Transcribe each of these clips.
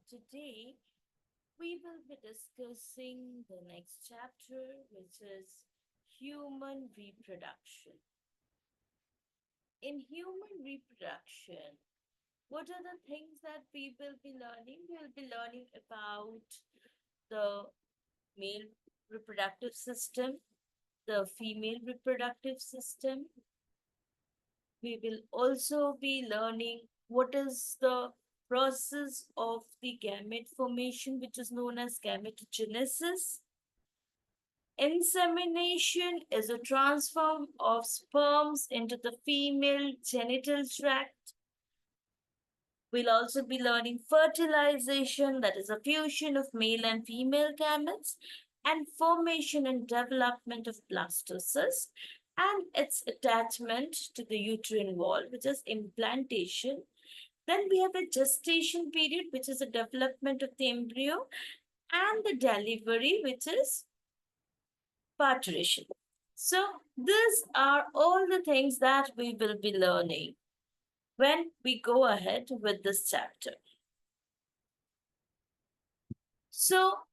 Today we will be discussing the next chapter, which is human reproduction. In human reproduction, what are the things that we will be learning? We will be learning about the male reproductive system, the female reproductive system. We will also be learning what is the process of the gamete formation, which is known as gametogenesis. Insemination is a transfer of sperms into the female genital tract. We'll also be learning fertilization, that is a fusion of male and female gametes, and formation and development of blastocyst and its attachment to the uterine wall, which is implantation. Then we have a gestation period, which is the development of the embryo, and the delivery, which is parturition. So, these are all the things that we will be learning when we go ahead with this chapter. So,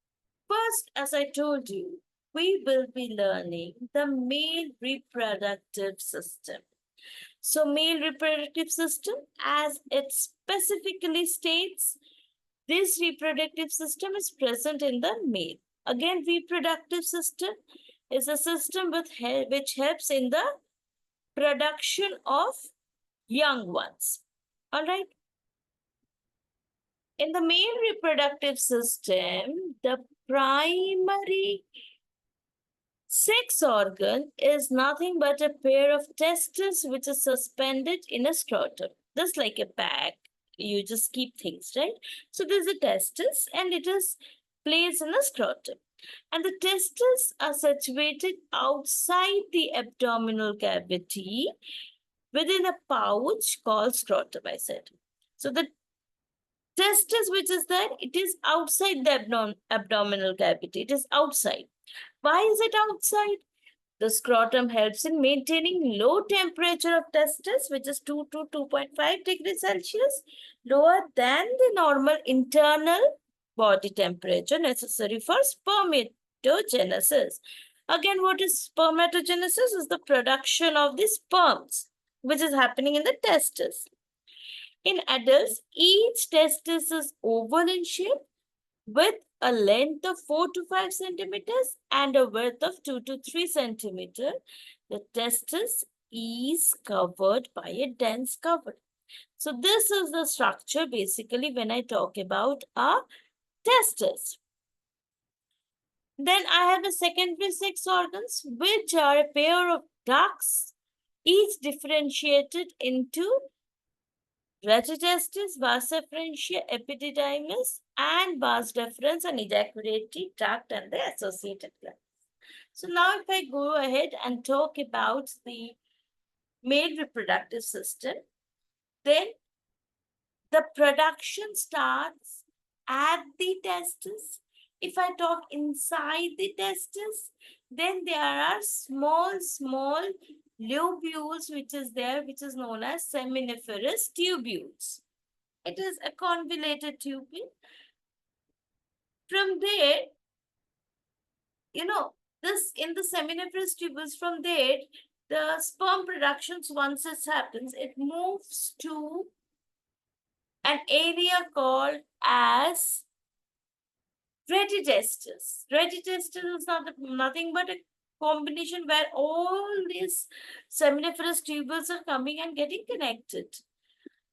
first, as I told you, we will be learning the male reproductive system. So, male reproductive system, as it specifically states, this reproductive system is present in the male. Again, reproductive system is a system which helps in the production of young ones. All right. In the male reproductive system, the primary sex organ is nothing but a pair of testes which is suspended in a scrotum. Just like a bag, you just keep things, right? So there's a testis and it is placed in a scrotum. And the testes are situated outside the abdominal cavity within a pouch called scrotum, I said. So the testis which is there, it is outside the abdominal cavity. It is outside. Why is it outside? The scrotum helps in maintaining low temperature of testis, which is 2 to 2.5 degrees Celsius, lower than the normal internal body temperature necessary for spermatogenesis. Again, what is spermatogenesis? Is the production of the sperms, which is happening in the testis. In adults, each testis is oval in shape with a length of 4 to 5 centimeters and a width of 2 to 3 centimeters. The testis is covered by a dense cover. So this is the structure basically when I talk about a testis. Then I have a secondary sex organs, which are a pair of ducts, each differentiated into retitestis, vas efferentia, epididymis, and vas deferens and ejaculatory tract and the associated glands. So now if I go ahead and talk about the male reproductive system, then the production starts at the testis. If I talk inside the testis, then there are small lobules which is there, which is known as seminiferous tubules. It is a convoluted tubule. From there, this in the seminiferous tubules, from there, the sperm productions, once it happens, it moves to an area called as retitestis. Retitestis is nothing but a combination where all these seminiferous tubules are coming and getting connected.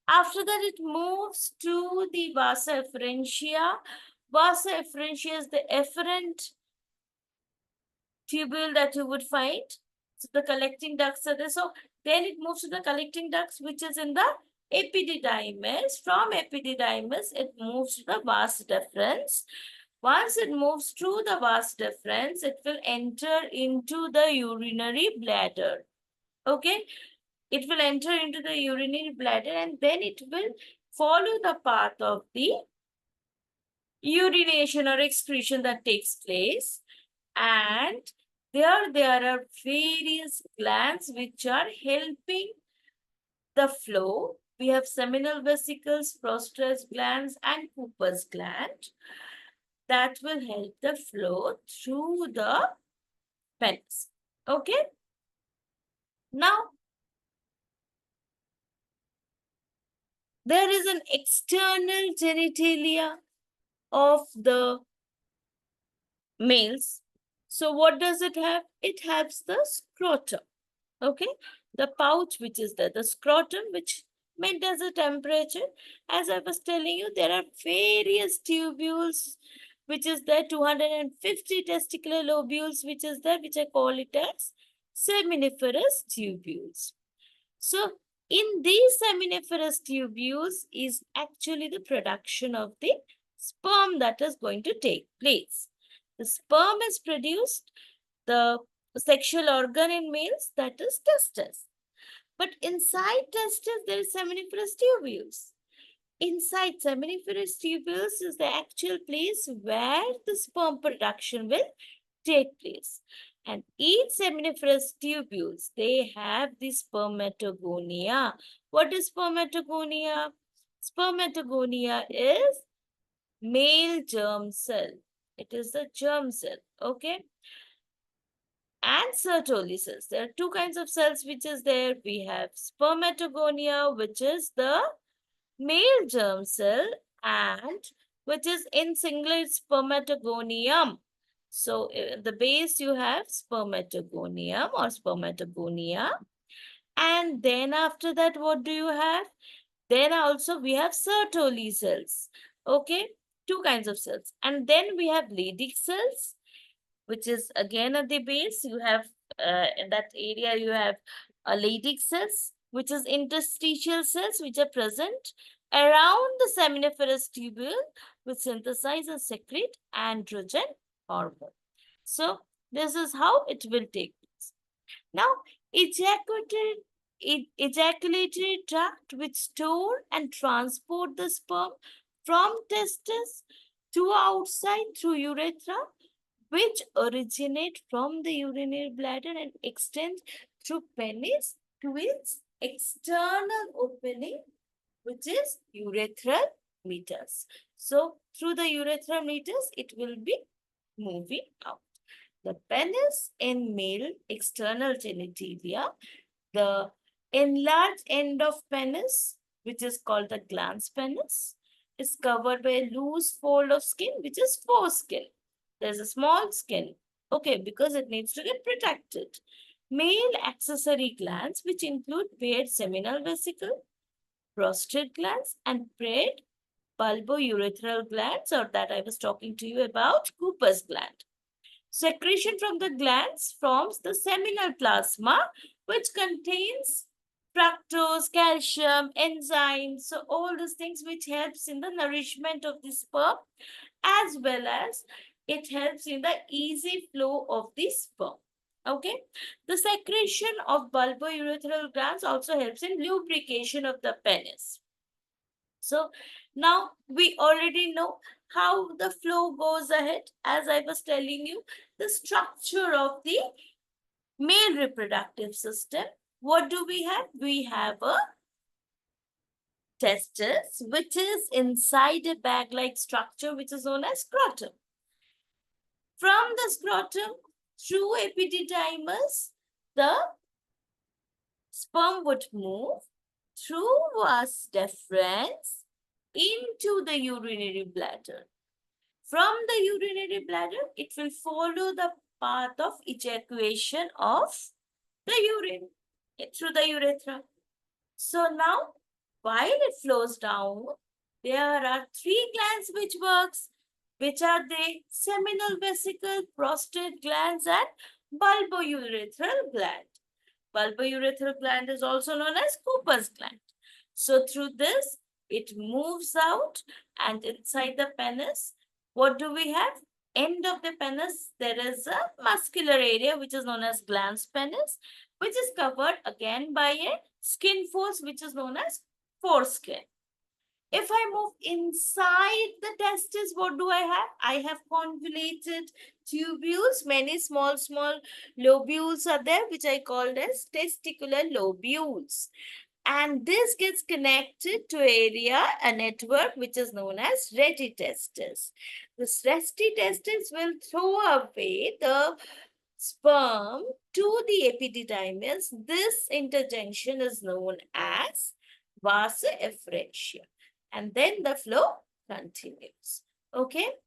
After that, it moves to the vasa efferentia. Vasa efferentia is the efferent tubule that you would find. So the collecting ducts are there. So then it moves to the collecting ducts, which is in the epididymis. From epididymis, it moves to the vas deferens. Once it moves through the vas deferens, it will enter into the urinary bladder. Okay? It will enter into the urinary bladder and then it will follow the path of the urination or excretion that takes place. And there are various glands which are helping the flow we have seminal vesicles, prostrate glands, and Cooper's gland that will help the flow through the penis. Okay? Now, there is an external genitalia of the males. So what does it have? It has the scrotum. Okay, the pouch which is there, the scrotum which maintains the temperature. As I was telling you, there are various tubules which is there, 250 testicular lobules which is there, which I call it as seminiferous tubules. So in these seminiferous tubules is actually the production of the sperm that is going to take place. The sperm is produced, the sexual organ in males, that is testes. But inside testes, there is seminiferous tubules. Inside seminiferous tubules is the actual place where the sperm production will take place. And each seminiferous tubules, they have the spermatogonia. What is spermatogonia? Spermatogonia is male germ cell. It is the germ cell, okay? And Sertoli cells. There are two kinds of cells which is there. We have spermatogonia, which is the male germ cell, and which is in singular spermatogonium. So the base you have spermatogonium or spermatogonia. And then after that, what do you have? Then also we have Sertoli cells. Okay, two kinds of cells. And then we have Leydig cells, which is again at the base. You have in that area you have Leydig cells, which is interstitial cells which are present around the seminiferous tubule, which synthesize and secrete androgen hormone. So this is how it will take place. Now, ejaculatory tract which store and transport the sperm from testes to outside through urethra, which originate from the urinary bladder and extend through penis to its external opening, which is urethral meatus. So, through the urethral meatus, it will be moving out. The penis in male external genitalia, the enlarged end of penis, which is called the glans penis, is covered by a loose fold of skin, which is foreskin. There's a small skin, okay, because it needs to get protected. Male accessory glands, which include paired seminal vesicle, prostate glands, and paired bulbourethral glands, or that I was talking to you about, Cooper's gland. Secretion from the glands forms the seminal plasma, which contains fructose, calcium, enzymes, so all these things which helps in the nourishment of the sperm, as well as it helps in the easy flow of the sperm. Okay, the secretion of bulbourethral glands also helps in lubrication of the penis. So now we already know how the flow goes ahead. As I was telling you, the structure of the male reproductive system. What do we have? We have a testis, which is inside a bag-like structure, which is known as scrotum. From the scrotum, through epididymis, the sperm would move through vas deferens into the urinary bladder. From the urinary bladder, it will follow the path of ejaculation of the urine through the urethra. So now, while it flows down, there are three glands which works. Which are they? Seminal vesicle, prostate glands, and bulbourethral gland. Bulbourethral gland is also known as Cooper's gland. So through this, it moves out, and inside the penis, what do we have? End of the penis, there is a muscular area which is known as glans penis, which is covered again by a skin folds which is known as foreskin. If I move inside the testis, what do I have? I have convoluted tubules. Many small lobules are there, which I called as testicular lobules. And this gets connected to a network which is known as ready testis. This ready testis will throw away the sperm to the epididymis. This interjunction is known as vasa efferentia. And then the flow continues. Okay.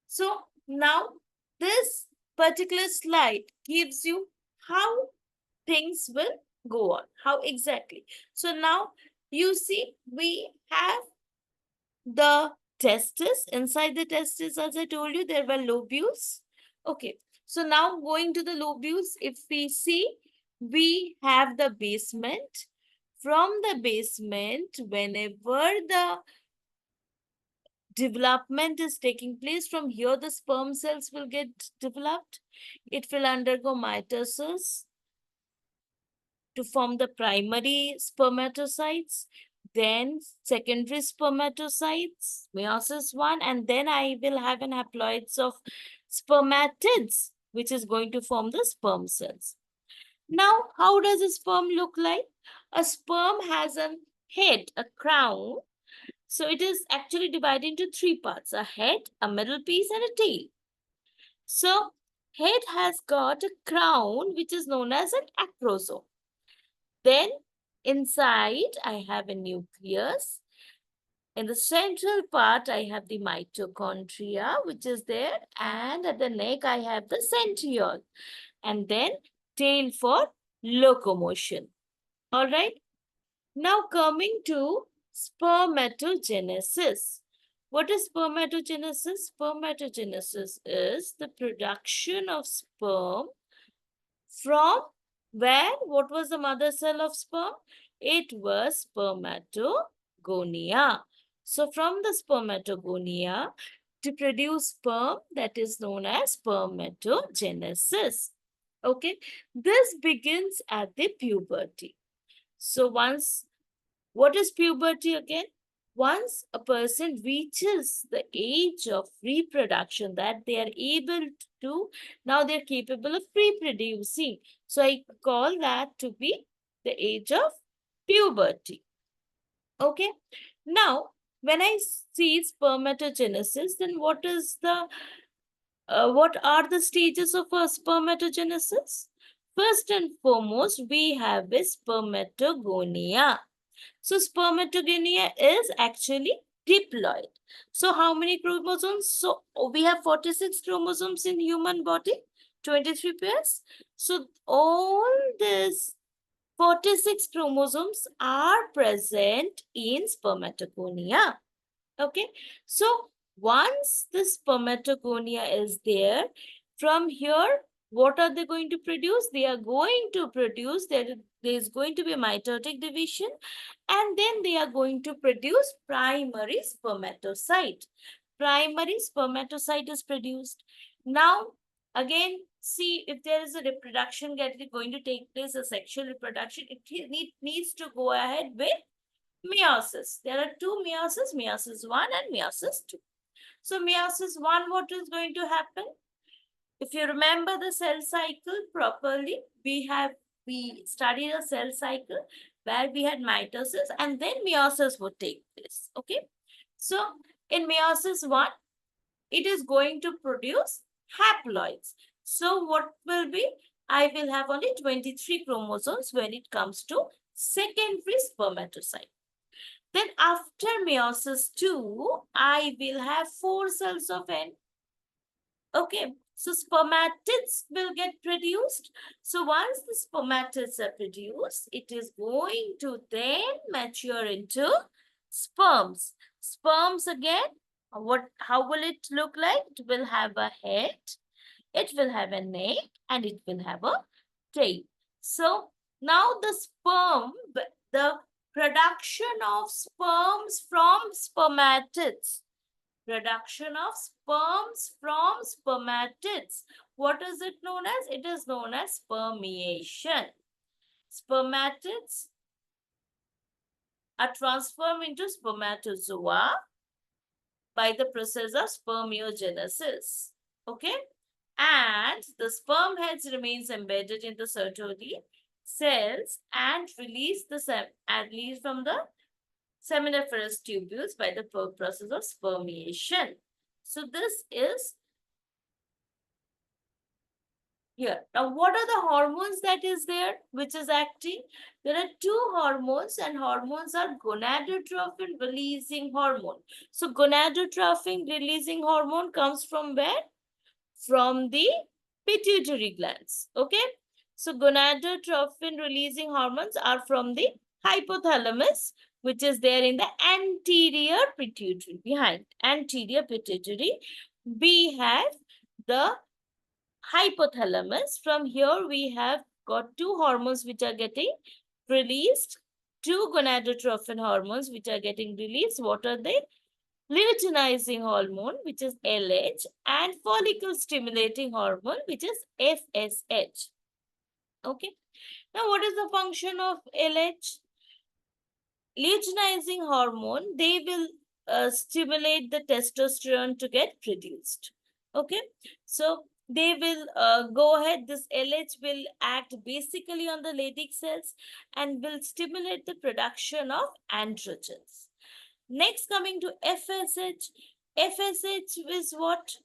So now this particular slide gives you how things will go on. How exactly? So now you see we have the testis. Inside the testis, as I told you, there were lobules. Okay. So now going to the lobules, if we see, we have the basement. From the basement, whenever the development is taking place, from here the sperm cells will get developed. It will undergo mitosis to form the primary spermatocytes, then secondary spermatocytes, meiosis 1, and then I will have an haploids of spermatids, which is going to form the sperm cells. Now, how does a sperm look like? A sperm has a head, a crown. So it is actually divided into three parts: a head, a middle piece, and a tail. So head has got a crown, which is known as an acrosome. Then inside, I have a nucleus. In the central part, I have the mitochondria, which is there. And at the neck, I have the centriole. And then tail for locomotion. All right. Now coming to spermatogenesis. What is spermatogenesis? Spermatogenesis is the production of sperm from where? What was the mother cell of sperm? It was spermatogonia. So from the spermatogonia to produce sperm, that is known as spermatogenesis. Okay, this begins at the puberty. So once, what is puberty again? Once a person reaches the age of reproduction, that they are able to, now they're capable of reproducing. So I call that to be the age of puberty. Okay. Now, when I see spermatogenesis, then what are the stages of spermatogenesis? First and foremost, we have a spermatogonia. So spermatogonia is actually diploid. So how many chromosomes? So we have 46 chromosomes in human body, 23 pairs. So all these 46 chromosomes are present in spermatogonia. Okay. So once the spermatogonia is there, from here, what are they going to produce? They are going to produce, there is going to be a mitotic division, and then they are going to produce primary spermatocyte. Primary spermatocyte is produced. Now, again, see if there is a reproduction going to take place, a sexual reproduction, it needs to go ahead with meiosis. There are two meiosis, meiosis 1 and meiosis 2. So meiosis 1, what is going to happen? If you remember the cell cycle properly, we studied a cell cycle where we had mitosis and then meiosis would take place. Okay. So in meiosis 1, it is going to produce haploids. So what will be? I will have only 23 chromosomes when it comes to secondary spermatocyte. Then after meiosis 2, I will have 4 cells of N. Okay, so spermatids will get produced. So once the spermatids are produced, it is going to then mature into sperms. Sperms again, how will it look like? It will have a head, it will have a neck, and it will have a tail. So now the sperm, the production of sperms from spermatids. Production of sperms from spermatids. What is it known as? It is known as spermiation. Spermatids are transformed into spermatozoa by the process of spermiogenesis. Okay? And the sperm heads remains embedded in the cytoplasm cells and release from the seminiferous tubules by the process of spermiation. So this is here. Now, what are the hormones that is there which is acting? There are two hormones, and hormones are gonadotrophin releasing hormone. So gonadotrophin releasing hormone comes from where? From the pituitary glands. Okay. So gonadotrophin releasing hormones are from the hypothalamus, which is there in the anterior pituitary. Behind anterior pituitary, we have the hypothalamus. From here, we have got two hormones which are getting released, two gonadotrophin hormones which are getting released. What are they? Luteinizing hormone, which is LH, and follicle stimulating hormone, which is FSH. Okay. Now, what is the function of LH? Luteinizing hormone, they will stimulate the testosterone to get produced. Okay. So, they will go ahead, this LH will act basically on the Leydig cells and will stimulate the production of androgens. Next, coming to FSH. FSH is what?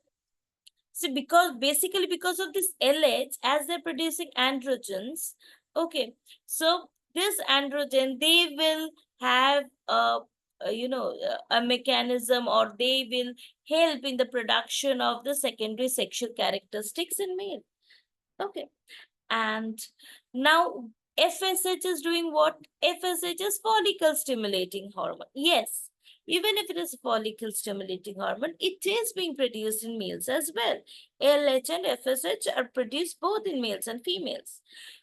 So because of this LH, as they're producing androgens, okay, so this androgen, they will have a mechanism, or they will help in the production of the secondary sexual characteristics in male. Okay. And now FSH is doing what? FSH is follicle stimulating hormone. Yes, even if it is follicle stimulating hormone, it is being produced in males as well. LH and FSH are produced both in males and females.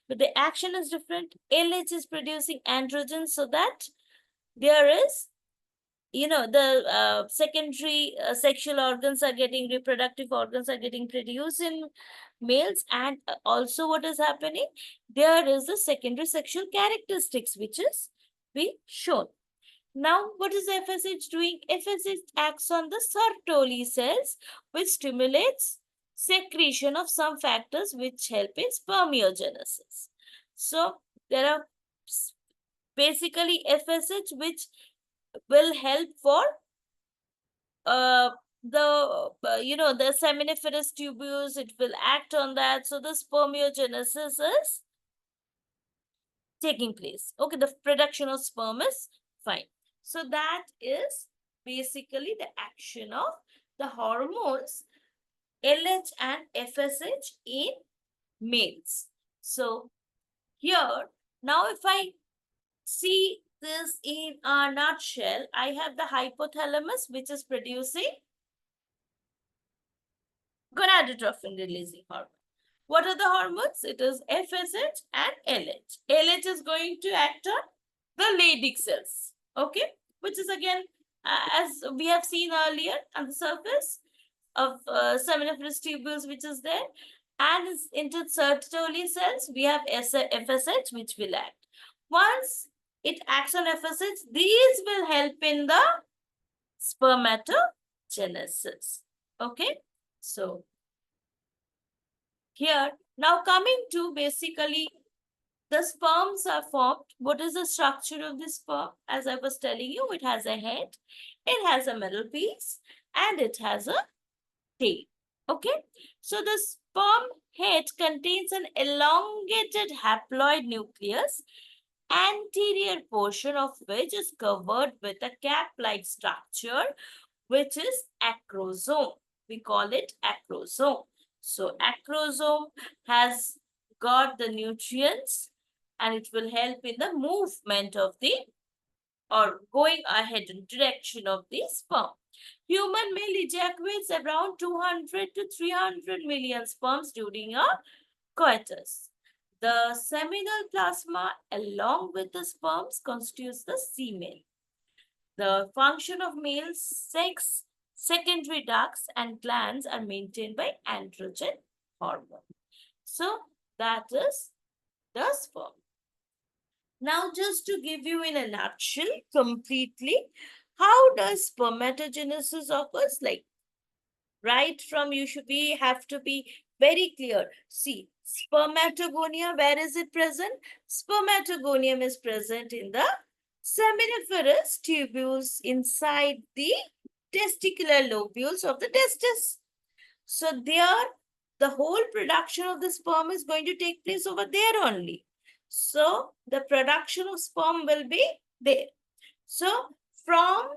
But the action is different. LH is producing androgens so that there is, the secondary sexual organs are getting, reproductive organs are getting produced in males, and also what is happening, there is the secondary sexual characteristics which is being shown. Now, what is FSH doing? FSH acts on the Sertoli cells, which stimulates secretion of some factors which help in spermiogenesis. So, there are basically FSH which will help for the seminiferous tubules. It will act on that. So the spermiogenesis is taking place. Okay, the production of sperm is fine. So that is basically the action of the hormones LH and FSH in males. So here, now if I see this in a nutshell, I have the hypothalamus which is producing gonadotrophin releasing hormone. What are the hormones? It is FSH and LH. LH is going to act on the Leydig cells, okay, which is again, as we have seen earlier, on the surface of seminiferous tubules, which is there, and into Sertoli cells, we have FSH, which will act. Once it acts on FSH, these will help in the spermatogenesis. Okay, so here, now coming to basically the sperms are formed. What is the structure of the sperm? As I was telling you, it has a head, it has a middle piece, and it has a tail. Okay, so the sperm head contains an elongated haploid nucleus, anterior portion of which is covered with a cap-like structure, which is acrosome. We call it acrosome. So acrosome has got the nutrients, and it will help in the movement of the, or going ahead in direction of the sperm. Human male ejaculates around 200 to 300 million sperms during a coitus. The seminal plasma along with the sperms constitutes the semen. The function of male sex secondary ducts and glands are maintained by androgen hormone. So that is the sperm. Now, just to give you in a nutshell completely, how does spermatogenesis occurs? Like right from, we have to be very clear. See, Spermatogonia, where is it present? Spermatogonium is present in the seminiferous tubules inside the testicular lobules of the testis. So there, the whole production of the sperm is going to take place over there only. So the production of sperm will be there. So from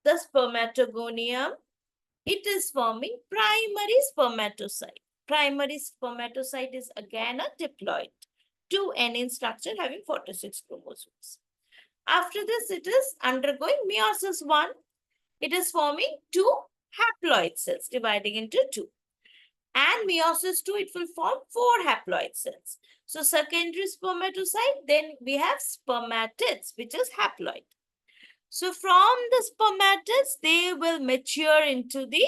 the spermatogonium, it is forming primary spermatocyte. Primary spermatocyte is again a diploid, 2N in structure having 46 chromosomes. After this, it is undergoing meiosis 1. It is forming 2 haploid cells dividing into 2. And meiosis 2, it will form 4 haploid cells. So secondary spermatocyte, then we have spermatids, which is haploid. So from the spermatids, they will mature into the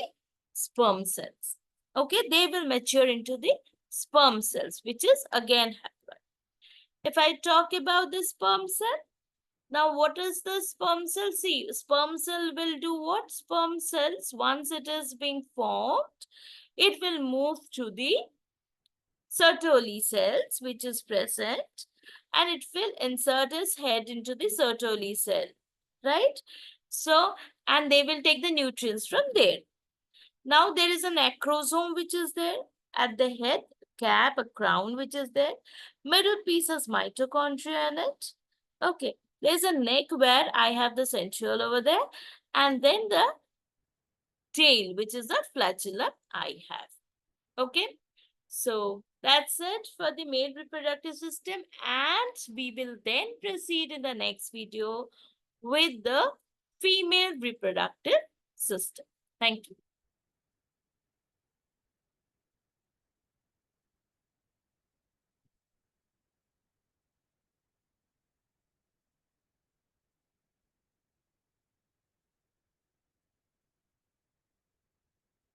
sperm cells. Okay, they will mature into the sperm cells, which is again haploid. If I talk about the sperm cell, now what is the sperm cell? See, sperm cell will do what? Sperm cells, once it is being formed, it will move to the Sertoli cells, which is present, and it will insert its head into the Sertoli cell, right? So, and they will take the nutrients from there. Now, there is an acrosome which is there at the head, cap, a crown which is there. Middle piece has mitochondria in it. Okay, there's a neck where I have the centriole over there, and then the tail, which is the flagellum I have. Okay, so that's it for the male reproductive system, and we will then proceed in the next video with the female reproductive system. Thank you.